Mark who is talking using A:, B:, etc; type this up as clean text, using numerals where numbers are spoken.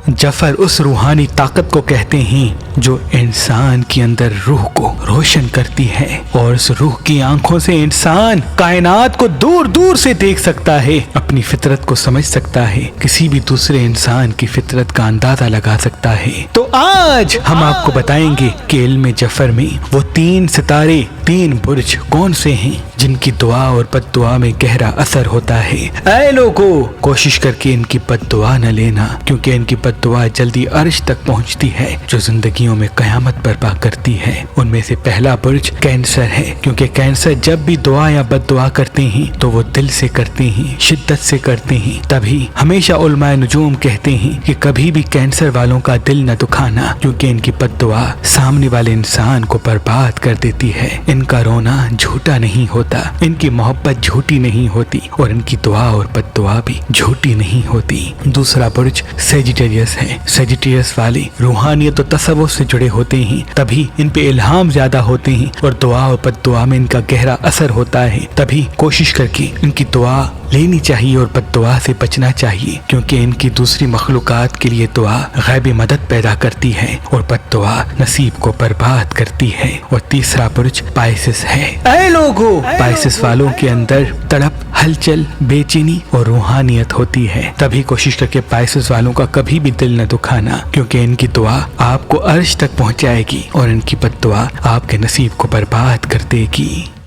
A: जफर उस रूहानी ताकत को कहते हैं जो इंसान के अंदर रूह को रोशन करती है, और उस रूह की आंखों से इंसान कायनात को दूर दूर से देख सकता है, अपनी फितरत को समझ सकता है, किसी भी दूसरे इंसान की फितरत का अंदाजा लगा सकता है। तो आज हम आपको बताएंगे कि इल्म जफर में वो 3 सितारे, 3 बुर्ज कौन से हैं जिनकी दुआ और बद्दुआ में गहरा असर होता है। ऐ लोगों, कोशिश करके इनकी बद्दुआ न लेना, क्योंकि इनकी बद्दुआ जल्दी अर्श तक पहुंचती है जो जिंदगियों में कयामत बर्पा करती है। उनमें से पहला बुर्ज कैंसर है, क्योंकि कैंसर जब भी दुआ या बद्दुआ करते हैं तो वो दिल से करते हैं, शिद्दत से करते हैं। तभी हमेशा उलमाए नुजूम कहते हैं कि कभी भी कैंसर वालों का दिल न दुखाना, क्योंकि इनकी बद्दुआ सामने वाले इंसान को बर्बाद कर देती है। इनका रोना झूठा नहीं होता, इनकी मोहब्बत झूठी नहीं होती, और इनकी दुआ और बद्दुआ भी झूठी नहीं होती। दूसरा बुर्ज सेजिटेरियस है। सेजिटेरियस वाले रूहानियत और तसव्वुफ से जुड़े होते हैं, तभी इन पे इल्हाम ज्यादा होते हैं और दुआ और बद्दुआ में इनका गहरा असर होता है। तभी कोशिश करके इनकी दुआ लेनी चाहिए और बद्दुआ से बचना चाहिए, क्योंकि इनकी दूसरी मखलूकात के लिए दुआ गैबी मदद पैदा करती है और बद्दुआ नसीब को बर्बाद करती है। और तीसरा बुर्ज पाइसिस है। ऐ लोगों, पाइसिस वालों के अंदर तड़प, हलचल, बेचैनी और रूहानियत होती है। तभी कोशिश करके पाइसिस वालों का कभी भी दिल न दुखाना, क्योंकि इनकी दुआ आपको अर्श तक पहुंचाएगी और इनकी बद्दुआ आपके नसीब को बर्बाद कर देगी।